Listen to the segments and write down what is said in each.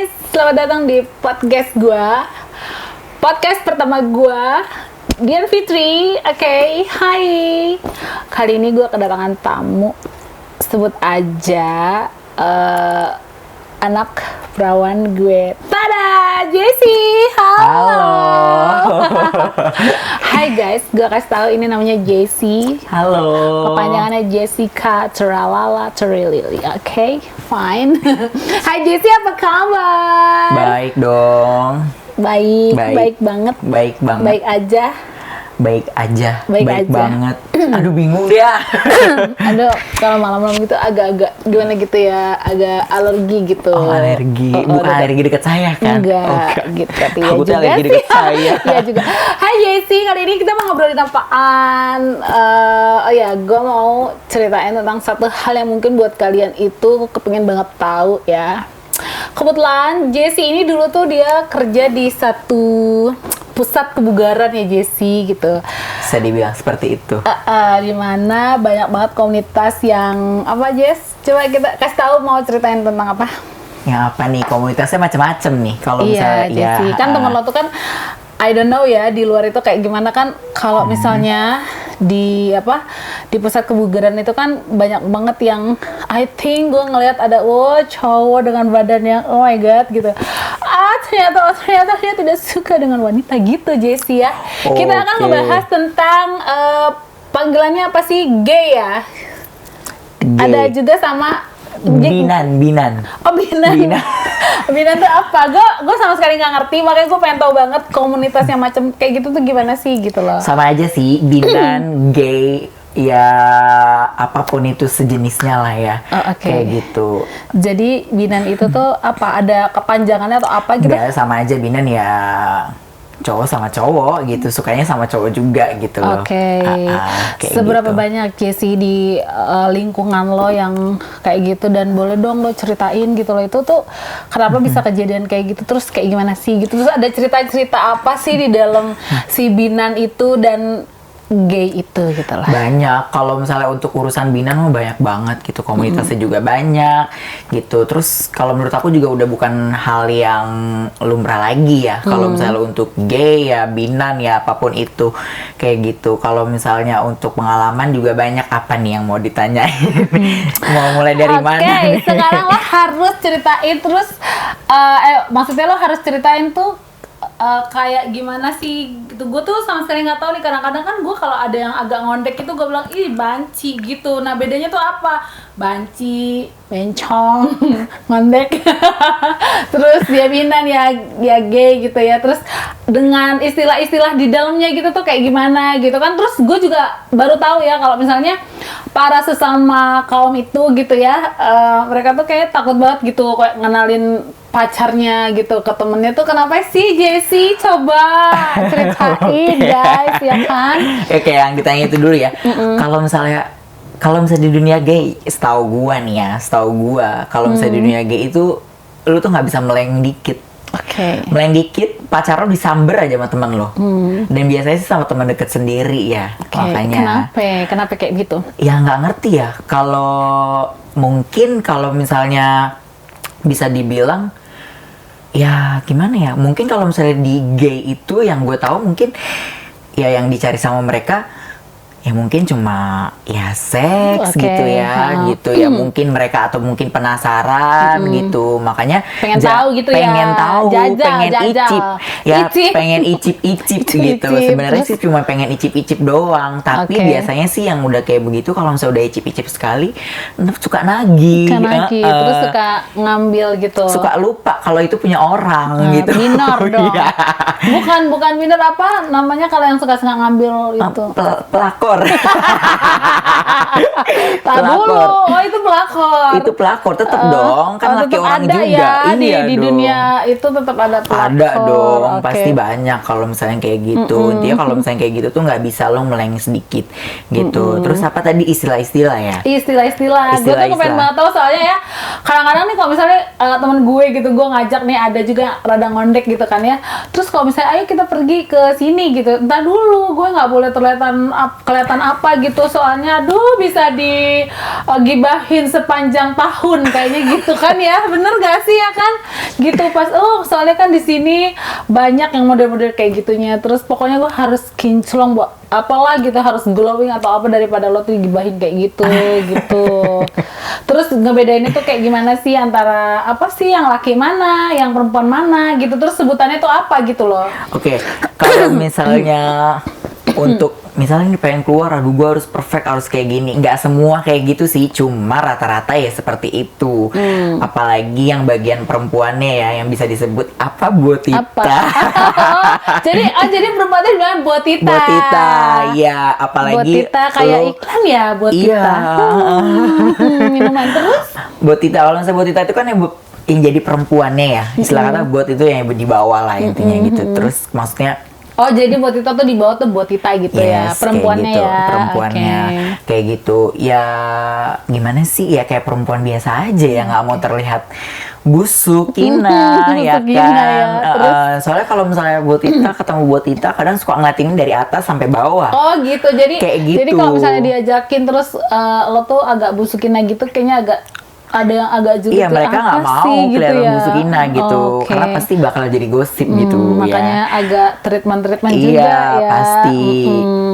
guys, selamat datang di podcast gua. Podcast pertama gua, Dian Fitri. Oke, hai. Kali ini gua kedatangan tamu. Sebut aja anak perawan gue. Tada, Jessie. Halo. Hai guys, gue kasih tahu ini namanya Jessie. Halo. Kepanjangannya Jessica Teralala Terilili. Oke, fine. Hai Jessie, apa kabar? Baik dong. Baik banget. Baik banget. Baik aja. Baik aja. Baik aja. Banget. Aduh, bingung dia. Aduh, kalau malam-malam gitu agak-agak gimana gitu ya, agak alergi gitu. Oh, alergi. Bukan alergi deket saya kan? Enggak, gitu. Tapi ya Aku tuh juga alergi deket saya. Iya juga. Hai Jessie, kali ini kita mau ngobrolin apaan? Gue mau ceritain tentang satu hal yang mungkin buat kalian itu kepengin banget tahu ya. Kebetulan Jessie ini dulu tuh dia kerja di satu pusat kebugaran ya Jessie gitu. Bisa dibilang seperti itu. Di mana banyak banget komunitas yang apa Jess? Coba kita kasih tahu, mau ceritain tentang apa? Ya apa nih, komunitasnya macam-macam nih. Kalau misalnya Jessie, kan teman lo tuh kan I don't know ya di luar itu kayak gimana kan, kalau misalnya di pusat kebugaran itu kan banyak banget yang I think gue ngelihat ada cowok dengan badan yang oh my god gitu. Ternyata dia tidak suka dengan wanita gitu Jessie ya. Kita akan ngebahas tentang panggilannya apa sih, gay ya. Gay. Ada juga sama Binan. Oh, Binan. Binan tuh apa? Gue sama sekali nggak ngerti, makanya gue pengen tahu banget komunitas yang macam kayak gitu tuh gimana sih gitu loh. Sama aja sih, Binan, gay, ya apapun itu sejenisnya lah ya. Kayak gitu. Jadi Binan itu tuh apa? Ada kepanjangannya atau apa gitu? Nggak, sama aja Binan ya cowok sama cowok gitu, sukanya sama cowok juga gitu loh. Seberapa gitu. banyak Jessie di lingkungan lo yang kayak gitu, dan boleh dong lo ceritain gitu loh, itu tuh kenapa bisa kejadian kayak gitu, terus kayak gimana sih gitu, terus ada cerita-cerita apa sih di dalam si Binan itu dan gay itu gitu lah. Banyak, kalau misalnya untuk urusan Binan mah banyak banget gitu, komunitasnya juga banyak gitu. Terus kalau menurut aku juga udah bukan hal yang lumrah lagi ya. Kalau misalnya untuk gay ya Binan ya apapun itu kayak gitu. Kalau misalnya untuk pengalaman juga banyak. Apa nih yang mau ditanyain? Mau mulai dari mana? Oke, sekarang lo harus ceritain terus maksudnya lo harus ceritain tuh kayak gimana sih gitu. Gue tuh sama sekali nggak tahu nih, kadang-kadang kan gue kalau ada yang agak ngondek itu gue bilang ih banci gitu. Nah bedanya tuh apa? Banci, bencong, ngondek. Terus dia Binan ya gay gitu ya. Terus dengan istilah-istilah di dalamnya gitu tuh kayak gimana gitu kan. Terus gue juga baru tahu ya kalau misalnya para sesama kaum itu gitu ya, mereka tuh kayak takut banget gitu kayak ngenalin pacarnya gitu ke temennya tuh. Kenapa sih Jessie? Coba ceritain guys ya kan. Oke, yang ditanya itu dulu ya. Kalau misalnya di dunia gay, setahu gua kalau misalnya di dunia gay itu lu tuh nggak bisa meleng dikit. Meleng dikit, pacar lo disamber aja sama temen lo. Dan biasanya sih sama teman deket sendiri ya. Makanya Kenapa kayak gitu? Ya nggak ngerti ya. Kalau misalnya bisa dibilang ya gimana ya, mungkin kalau misalnya di gay itu yang gue tahu mungkin ya yang dicari sama mereka ya mungkin cuma ya seks gitu ya. Gitu ya, mungkin mereka atau mungkin penasaran gitu, makanya pengen tahu pengen icip gitu. Sebenarnya sih cuma pengen icip doang, tapi biasanya sih yang udah kayak begitu kalau misalnya udah icip sekali suka nagih, terus suka ngambil gitu, suka lupa kalau itu punya orang gitu. Minor dong. bukan minor, apa namanya kalau yang suka ngambil itu? Pelakor. Dulu, itu pelakor tetap dong, kan laki orang ada juga ya, di dong. dunia itu tetap ada pelakor. Ada dong, pasti banyak kalau misalnya kayak gitu. Intinya kalau misalnya kayak gitu tuh nggak bisa lo meleng sedikit gitu. Terus apa tadi istilah-istilah ya? Istilah-istilah. Gue tuh pengen banget tahu, soalnya ya kadang-kadang nih kalau misalnya temen gue gitu, gue ngajak nih ada juga rada ngondek gitu kan ya. Terus kalau misalnya ayo kita pergi ke sini gitu, entar dulu gue nggak boleh kelihatan kelihatan apa gitu, soalnya aduh bisa digibahin sepanjang tahun kayaknya gitu kan ya, bener gak sih ya kan gitu pas soalnya kan di sini banyak yang model-model kayak gitunya, terus pokoknya gue harus kinclong buat apalah gitu, harus glowing atau apa daripada lo tuh digibahin kayak gitu gitu. Terus ngebedainnya tuh kayak gimana sih antara apa sih yang laki mana, yang perempuan mana gitu, terus sebutannya tuh apa gitu loh. Oke, kalau misalnya untuk misalnya nih pengen keluar, aduh gue harus perfect, harus kayak gini. Nggak semua kayak gitu sih, cuma rata-rata ya seperti itu. Apalagi yang bagian perempuannya ya, yang bisa disebut apa, botita. Apa? jadi perempuannya bilang botita. Botita, ya apalagi botita kayak iklan ya, botita. Iya. Minuman terus. Botita, kalau misalnya botita itu kan yang jadi perempuannya ya. Istilah kata bot itu yang di bawah lah intinya gitu. Terus maksudnya Oh, jadi botita tuh di bawah tuh botita gitu ya, perempuannya kayak gitu, ya. perempuannya kayak gitu. Ya gimana sih ya, kayak perempuan biasa aja ya, nggak mau terlihat busuk, kina, ya Busuk, kan. kina ya. Terus? Soalnya kalau misalnya botita ketemu botita, kadang suka ngeliatin dari atas sampai bawah. Oh gitu, jadi Kayak gitu. Jadi kalau misalnya diajakin terus lo tuh agak busukin gitu, kayaknya agak ada yang agak juga. Iya, mereka nggak mau gitu kelihatan ya. busukina gitu, Oke. karena pasti bakal jadi gosip gitu. Makanya ya. agak treatment Iya, juga ya. pasti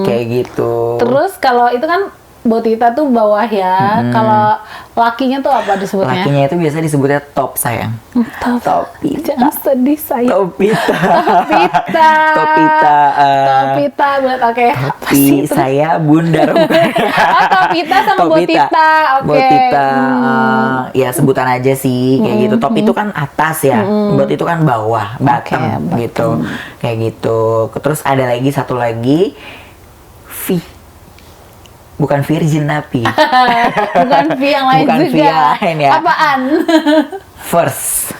kayak gitu. Terus kalau itu kan botita tuh bawah ya. Kalau lakinya tuh apa disebutnya? Lakinya itu biasa disebutnya top, sayang. Topita. Jangan sedih saya. Topita. Topita. Topita. Topita buat oke. Apa sih Tapi itu? saya bundar. Oh, Topita sama Botita. Oke. Botita. Ya sebutan aja sih kayak gitu. Top itu kan atas ya. Bot itu kan bawah, bottom bottom. gitu. Kayak gitu. Terus ada lagi satu lagi V. Bukan virgin tapi Bukan V yang lain Bukan V juga. yang lain ya. Apaan? first.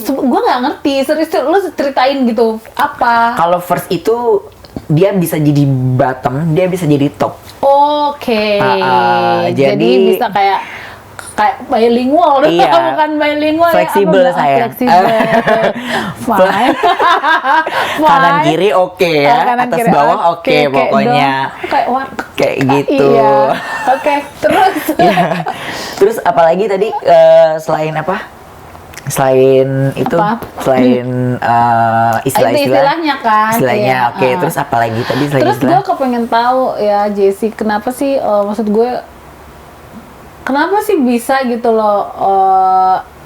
Gue nggak ngerti. Serius, lu ceritain gitu. Apa? Kalau first itu dia bisa jadi bottom, dia bisa jadi top. Oke. Jadi jadi- bisa kayak bilingual, Iya. bukan bilingual. Fleksibel, ya, apa, sayang. Fleksibel. Fine. Kanan Fine. kiri oke ya, Kanan atas kiri bawah oke kayak pokoknya. dong. Kayak warteg. Kayak gitu. Iya. Oke, terus. Ya. Terus apalagi tadi selain apa? Selain itu, Apa? selain Itu istilahnya kan. Istilahnya, Iya. oke. Terus apalagi tadi selain Terus gue istilah? kepengen tahu ya, Jessie, kenapa sih maksud gue kenapa sih bisa gitu loh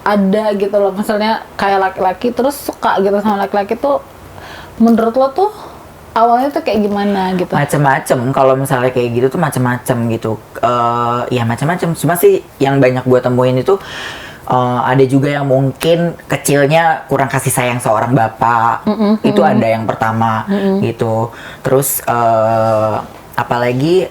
ada gitu loh, misalnya kayak laki-laki terus suka gitu sama laki-laki tuh, menurut lo tuh awalnya tuh kayak gimana gitu? Macem-macem. Kalau misalnya kayak gitu tuh macem-macem gitu. Ya macem-macem. Cuma sih yang banyak gue temuin itu ada juga yang mungkin kecilnya kurang kasih sayang seorang bapak. Itu ada yang pertama gitu. Terus apalagi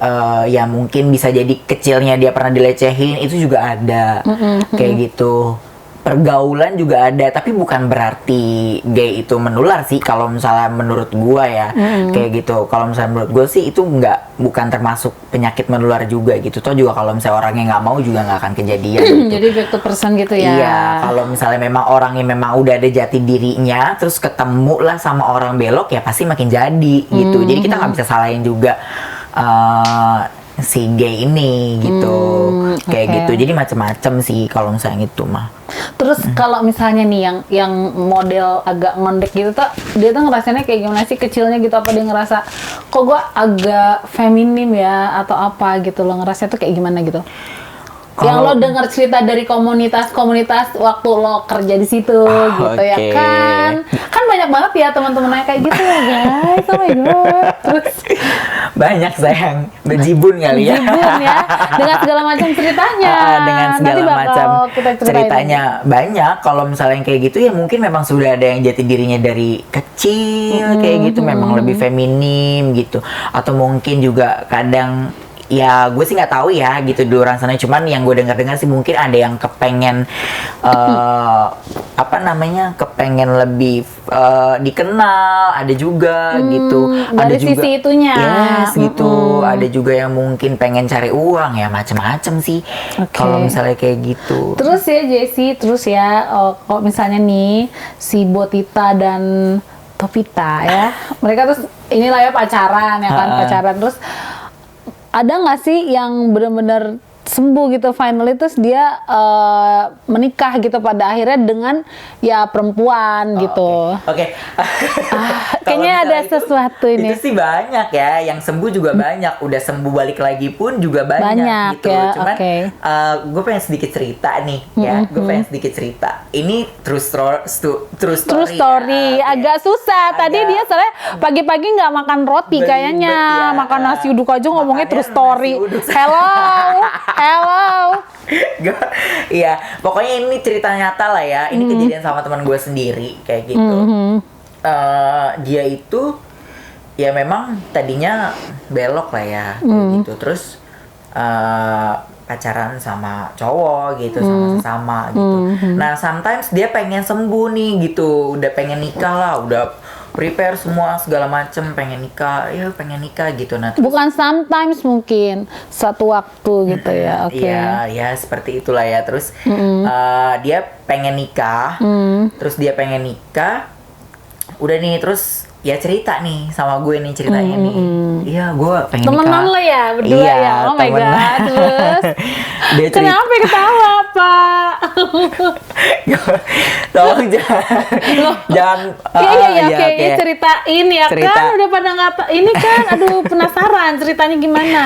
ya mungkin bisa jadi kecilnya dia pernah dilecehin, itu juga ada. Kayak gitu. Pergaulan juga ada, tapi bukan berarti gay itu menular sih kalau misalnya menurut gua ya. Kayak gitu. Kalau misalnya menurut gua sih itu bukan termasuk penyakit menular juga gitu. Toh juga kalau misalnya orangnya nggak mau juga nggak akan kejadian gitu. Jadi back to person gitu ya? Iya, kalau misalnya memang orangnya memang udah ada jati dirinya, terus ketemu lah sama orang belok, ya pasti makin jadi gitu. Jadi kita nggak bisa salahin juga si gay ini gitu. Kayak oke. gitu. Jadi macem-macem sih kalau misalnya itu mah. Terus kalau misalnya nih yang model agak ngondek gitu tuh, dia tuh ngerasainnya kayak gimana sih kecilnya gitu? Apa dia ngerasa kok gua agak feminim ya atau apa gitu, lo ngerasa tuh kayak gimana gitu? Yang lo dengar cerita dari komunitas-komunitas waktu lo kerja di situ gitu ya oke. kan? Kan banyak banget ya teman-temannya kayak gitu ya guys. Oh my god. Terus Banyak, sayang, bejibun kali ya. Jibun ya, dengan segala macam ceritanya. Dengan Nanti segala bakal macam kita ceritain. ceritanya banyak. Kalau misalnya yang kayak gitu ya mungkin memang sudah ada yang jati dirinya dari kecil kayak gitu, memang lebih feminim gitu. Atau mungkin juga kadang ya gue sih nggak tahu ya gitu di luar sana, cuman yang gue dengar sih mungkin ada yang kepengen apa namanya, kepengen lebih dikenal, ada juga gitu, ada dari juga sisi itunya. yes gitu, ada juga yang mungkin pengen cari uang, ya macem-macem sih. Oke. Kalau misalnya kayak gitu. Terus ya Jessie, terus ya kalau misalnya nih si Botita dan Topita ya, mereka terus inilah ya pacaran ya kan, pacaran terus ada nggak sih yang benar-benar sembuh gitu finally terus dia menikah gitu pada akhirnya dengan ya perempuan gitu. Oke. Kayaknya ada sesuatu ini. Itu sih banyak ya, yang sembuh juga banyak, udah sembuh balik lagi pun juga banyak gitu. Ya, Cuman okay. Gue pengen sedikit cerita nih ya, gue pengen sedikit cerita. Ini true story. Ya. Agak susah. Tadi dia soalnya pagi-pagi nggak makan roti kayaknya, ya. makan nasi uduk aja ngomongnya true story. Hello. Iya, pokoknya ini cerita nyata lah ya. Ini kejadian sama teman gue sendiri kayak gitu. Dia itu ya memang tadinya belok lah ya kayak gitu. Terus pacaran sama cowok gitu, sama-sama gitu. Nah, sometimes dia pengen sembuh nih gitu, udah pengen nikah lah, udah prepare semua segala macem, pengen nikah gitu. Nah, bukan sometimes, mungkin suatu waktu gitu ya. Oke. Iya, seperti itulah ya. Terus dia pengen nikah, udah nih, terus ya cerita nih sama gue nih ceritanya nih. Iya, gue pengen nikah. Temenan lo ya berdua ya. Oh my god. Terus dia cerita, kenapa ketawa, Pak? tolong jangan Oke. Ceritain ya kan, udah pada ini kan, aduh penasaran ceritanya gimana.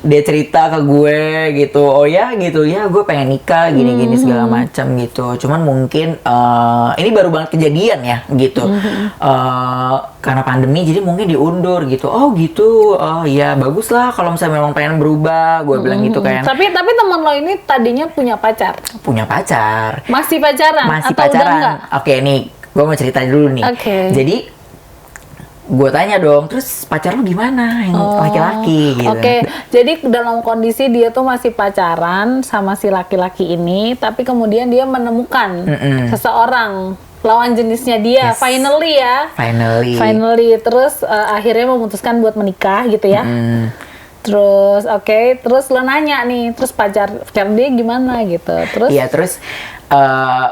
Dia cerita ke gue gitu, oh ya gitu ya, gue pengen nikah gini-gini segala macam gitu. Cuman mungkin ini baru banget kejadian ya gitu, karena pandemi jadi mungkin diundur gitu. Oh gitu, ya bagus lah kalau misalnya memang pengen berubah, gue bilang gitu kan. Tapi teman lo ini tadinya punya pacar? Punya pacar. Masih pacaran? Masih atau pacaran. Udah enggak? Oke nih, gue mau cerita dulu nih. Jadi gue tanya dong, terus pacar lu gimana yang laki-laki gitu. Oke, jadi dalam kondisi dia tuh masih pacaran sama si laki-laki ini, tapi kemudian dia menemukan seseorang lawan jenisnya dia. Yes. Finally, terus akhirnya memutuskan buat menikah gitu ya. Terus terus lo nanya nih, terus pacar dia gimana gitu. Terus iya, terus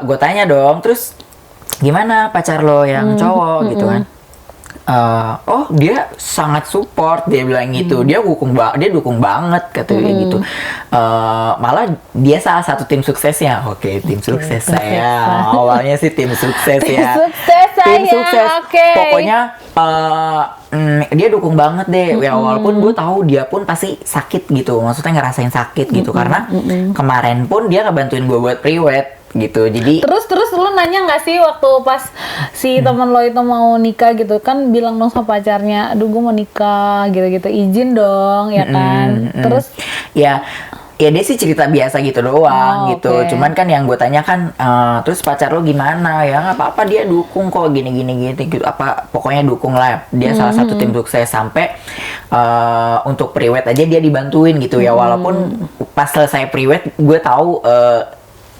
gue tanya dong, terus gimana pacar lo yang cowok gitu kan. Oh dia sangat support, dia bilang gitu. Dia dukung banget katanya gitu. Malah dia salah satu tim suksesnya. Oke, tim sukses saya. Awalnya sih tim sukses ya. Tim sukses. Pokoknya dia dukung banget deh. Ya walaupun gue tahu dia pun pasti sakit gitu. Maksudnya ngerasain sakit gitu karena kemarin pun dia ngebantuin gue buat priwet gitu. Jadi terus lu nanya nggak sih waktu pas si teman lo itu mau nikah gitu kan, bilang dong sama pacarnya, aduh gue mau nikah gitu izin dong ya kan. Terus ya dia sih cerita biasa gitu doang gitu. Cuman kan yang gue tanya kan, terus pacar lo gimana? Ya nggak apa-apa, dia dukung kok gini gitu. Pokoknya dukung lah. Dia salah satu tim sukses sampai untuk priwet aja dia dibantuin gitu ya. Walaupun pas selesai priwet gue tahu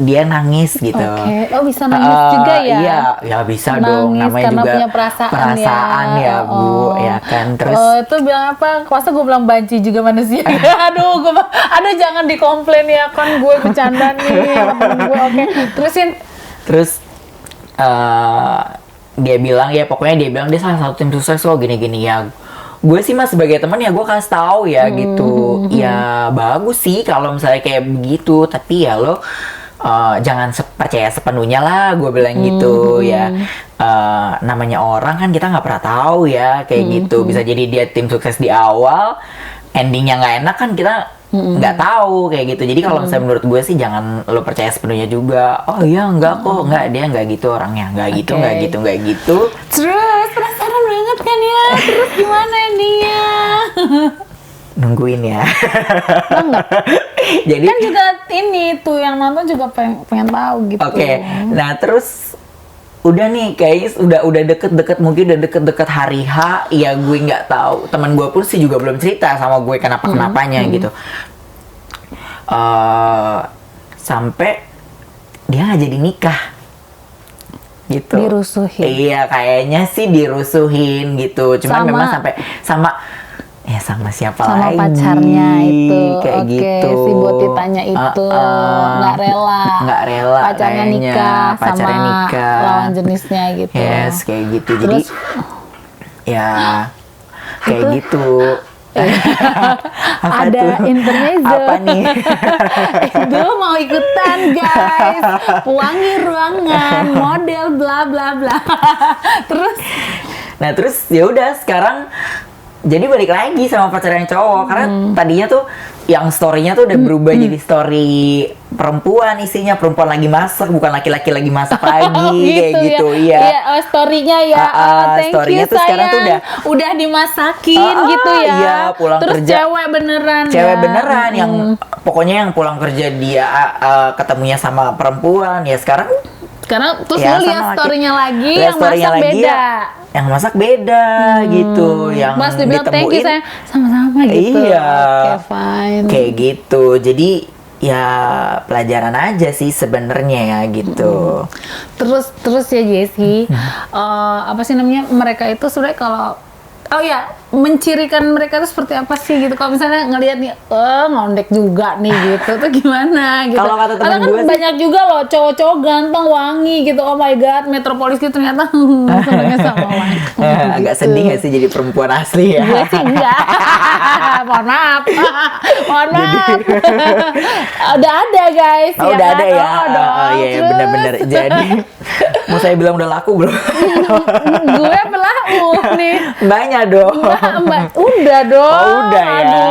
dia nangis gitu. Oh bisa nangis juga ya? Iya, ya bisa nangis dong. Namanya karena juga punya perasaan ya Bu, ya kan. Terus itu bilang apa? Masa gue bilang banci juga manusia. Aduh, jangan dikomplain ya kan, gue bercanda nih temen gue. Terus dia bilang ya, pokoknya dia bilang dia salah satu tim sukses kok gini ya. Gue sih mas sebagai teman ya gue kasih tahu ya gitu. Ya bagus sih kalau misalnya kayak begitu, tapi ya lo jangan percaya sepenuhnya lah, gue bilang gitu ya. Namanya orang kan kita nggak pernah tahu ya kayak gitu. Bisa jadi dia tim sukses di awal, endingnya nggak enak kan kita nggak tahu kayak gitu. Jadi kalau misalnya menurut gue sih jangan lo percaya sepenuhnya juga. Oh iya enggak kok, enggak, dia nggak gitu orangnya, nggak gitu. Terus penasaran banget kan ya. Terus gimana endingnya? Nungguin ya. Jadi kan juga ini tuh yang nonton juga pengen tahu gitu. Oke. Nah terus udah nih kayaknya udah deket-deket, mungkin udah deket-deket hari H. Ya gue nggak tahu. Teman gue pun sih juga belum cerita sama gue kenapanya gitu. Sampai dia nggak jadi nikah gitu. Dirusuhin. Iya kayaknya sih dirusuhin gitu. Cuman memang sampai sama siapa lagi? Sama pacarnya itu. Kayak gitu. Si Botitanya itu nggak rela. Pacarnya nikah sama lawan jenisnya gitu. Yes, kayak gitu. Terus, jadi ya kayak gitu. Apa Ada tuh? intermezzo. Apa nih? Dulu mau ikutan guys, pewangi ruangan, model bla bla bla. Terus Nah terus ya udah sekarang jadi balik lagi sama pacar yang cowok karena tadinya tuh yang story-nya tuh udah berubah jadi story perempuan, isinya perempuan lagi masak bukan laki-laki lagi masak lagi kayak gitu ya. iya. Iya, story-nya ya. Thank story-nya you tuh sekarang tuh sayang. Udah dimasakin gitu ya. Iya, pulang Terus kerja. cewek beneran. Cewek ya. beneran yang pokoknya yang pulang kerja dia ketemunya sama perempuan ya sekarang Karena terus ya, lu lihat sama laki. story-nya lagi Lihat yang story-nya masak lagi beda. ya, yang masak beda gitu, yang Mas dibilang thank you ditemuin sayang, sama-sama gitu. Iya. Oke, fine. kayak gitu. Jadi ya pelajaran aja sih sebenarnya ya gitu. Terus ya Jessie, apa sih namanya, mereka itu sebenarnya kalau mencirikan mereka itu seperti apa sih gitu? Kalau misalnya ngelihat nih, ngondek juga nih gitu, tuh gimana gitu? Kalau kata temen Karena kan gue sih- banyak juga loh cowok-cowok ganteng, wangi gitu. Oh my god, metropolis gitu ternyata senengnya sama wangi. Agak sedih gak sih jadi perempuan asli ya? Gue sih enggak. Mohon maaf. Mohon maaf. Udah ada guys. Oh, udah kan? ada ya. Oh, dong. Iya Terus, benar-benar. Jadi mau saya bilang udah laku belum? gue pelaku nih. Banyak dong. Udah dong. Oh, udah ya.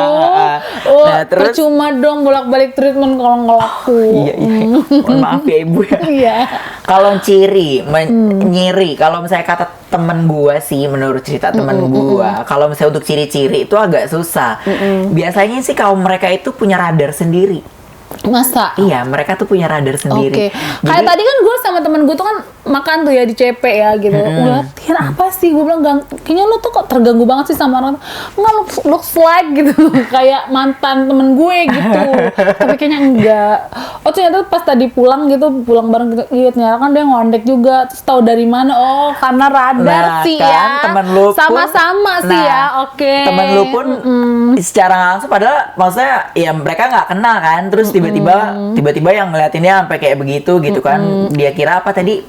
Oh, Nah, terus- percuma dong bolak-balik treatment kalau nggak laku. Iya. Mohon maaf ya ibu ya. Iya. Kalau ciri, nyiri, kalau misalnya kata temen gua sih, menurut cerita temen gua, kalau misalnya untuk ciri-ciri itu agak susah. Biasanya sih kaum mereka itu punya radar sendiri. Masa? Iya, mereka tuh punya radar sendiri. Oke. Kayak tadi kan gue sama temen gue tuh kan makan tuh ya di CP ya gitu. Gue liatin apa sih? Gue bilang kayaknya lo tuh kok terganggu banget sih sama orang. Enggak, looks like gitu. Kayak mantan temen gue gitu. Tapi kayaknya enggak. Oh ternyata pas tadi pulang bareng gitu. Iya ternyata kan dia ngondek juga. Terus tahu dari mana? Oh karena radar Nah, sih kan, ya. temen lu pun- Sama-sama sih Nah, ya. Oke. Temen lu pun secara langsung padahal maksudnya ya mereka nggak kenal kan, terus tiba-tiba yang ngeliatinnya sampai kayak begitu gitu kan. Dia kira apa tadi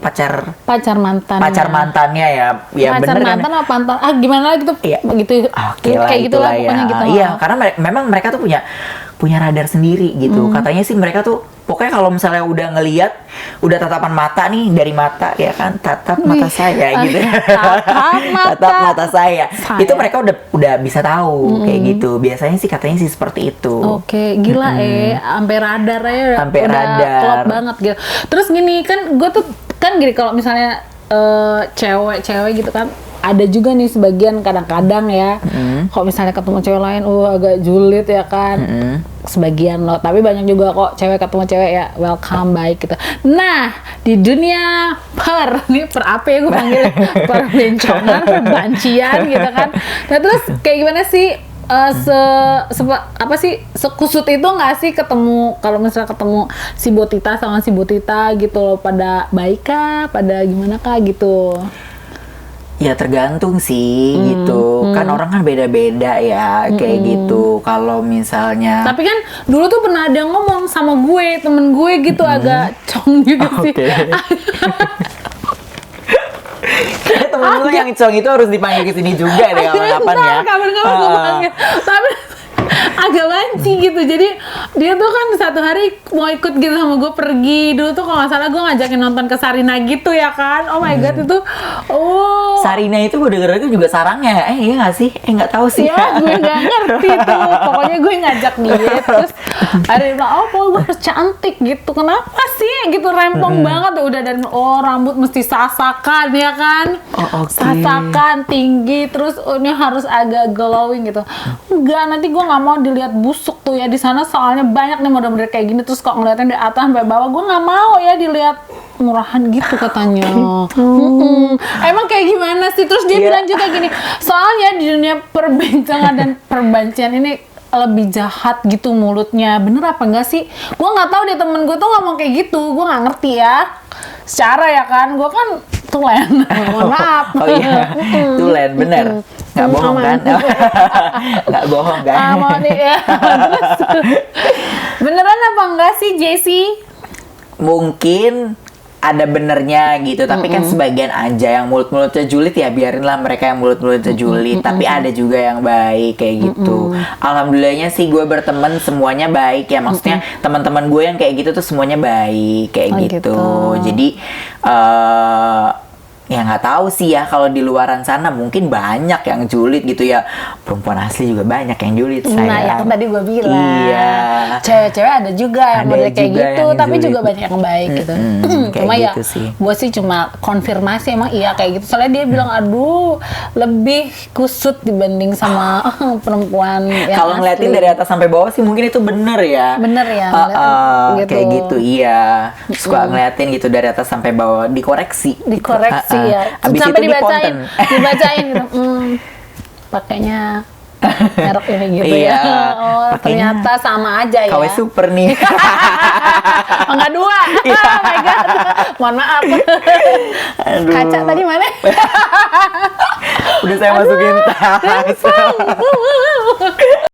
Pacar mantan. pacar mantannya ya. Ya pacar bener kan. mantan apa mantan? Gimana gitu. Iya. Gitu. Oke lah, Kayak gitulah itulah pokoknya ya. gitu. Iya, karena memang mereka tuh punya radar sendiri gitu. Katanya sih mereka tuh pokoknya kalau misalnya udah ngelihat, udah tatapan mata nih dari mata ya kan, tatap mata saya gitu. Tatap mata saya. Itu mereka udah bisa tahu kayak gitu. Biasanya sih katanya sih seperti itu. Oke, gila sampai radar ya Sampai udah radar. klop banget gitu. Terus gini kan gue tuh kan gini kalau misalnya cewek-cewek gitu kan ada juga nih sebagian kadang-kadang ya kalau misalnya ketemu cewek lain agak julid ya kan sebagian loh, tapi banyak juga kok cewek ketemu cewek ya welcome baik gitu. Nah di dunia per apa ya gue panggil perbencongan, perbancian gitu kan. Nah terus kayak gimana sih sekusut itu nggak sih ketemu, kalau misalnya ketemu si Botita sama si Botita gitu loh, pada baik kah, pada gimana kah gitu? Ya tergantung sih gitu. Kan orang kan beda-beda ya kayak gitu. Kalau misalnya Tapi kan dulu tuh pernah ada yang ngomong sama gue, temen gue gitu agak cong gitu sih. Oke. Kayak temen lu yang cong itu harus dipanggil ke sini juga deh kapan-kapan ya. Kapan-kapan gue panggil. Tapi agak banci gitu. Jadi dia tuh kan satu hari mau ikut gitu sama gue pergi. Dulu tuh kalau nggak salah gue ngajakin nonton ke Sarina gitu ya kan. Oh my god itu. Sarina itu gue denger itu juga sarangnya. Iya nggak sih? Nggak tahu sih. Ya gue nggak ngerti tuh. Pokoknya gue ngajak dia. Terus ada yang bilang, gue harus cantik gitu. Kenapa sih? Gitu rempong banget. Udah dari rambut mesti sasakan ya kan. Oh, oke. Sasakan tinggi. Terus ini harus agak glowing gitu. Enggak, nanti gue nggak mau dilihat busuk tuh ya di sana. Soalnya banyak nih model-model kayak gini. Terus kok ngeliatnya dari atas sampai bawah, gue nggak mau ya dilihat murahan gitu katanya. Emang kayak gimana sih? Terus dia bilang juga gini, soalnya di dunia perbincangan dan perbancian ini lebih jahat gitu mulutnya. Bener apa enggak sih? Gue nggak tahu deh, temen gue tuh ngomong kayak gitu. Gue nggak ngerti ya. Secara ya kan, gue kan tulen. Mohon maaf. Oh iya, tulen bener. Nggak bohong kan? Nggak bohong kan? Mau nih ya. Terus, beneran apa enggak sih Jessie? Mungkin ada benernya gitu, tapi kan sebagian aja yang mulut-mulutnya julid ya biarinlah mereka yang mulut-mulutnya julid, tapi ada juga yang baik kayak gitu. Alhamdulillahnya sih gue berteman semuanya baik ya, maksudnya teman-teman gue yang kayak gitu tuh semuanya baik kayak Oh, gitu. gitu. Jadi ya nggak tahu sih ya kalau di luaran sana mungkin banyak yang julid gitu ya, perempuan asli juga banyak yang julid sayang. Nah, ya kan tadi gue bilang. Iya. Cewek-cewek ada juga yang Ada model kayak juga gitu, yang tapi julid. juga banyak yang baik gitu. Kayak Cuma ya, gitu sih. gue sih cuma konfirmasi emang iya kayak gitu. Soalnya dia bilang, aduh, lebih kusut dibanding sama perempuan yang Kalau ngeliatin asli. dari atas sampai bawah sih mungkin itu bener ya. Bener ya, ngeliatin gitu. Kayak gitu, iya. Suka ngeliatin gitu dari atas sampai bawah, dikoreksi. Dikoreksi Gitu. ya. Abis Sampai itu dibacain, diponten. dibacain gitu. Pakainya merek ini gitu Iya, ya. Oh, pakainya ternyata sama aja ya. KW Super nih. Oh, enggak dua. Iya. Oh my god. Mohon maaf. Aduh. Kaca tadi mana? Udah saya masukin tas.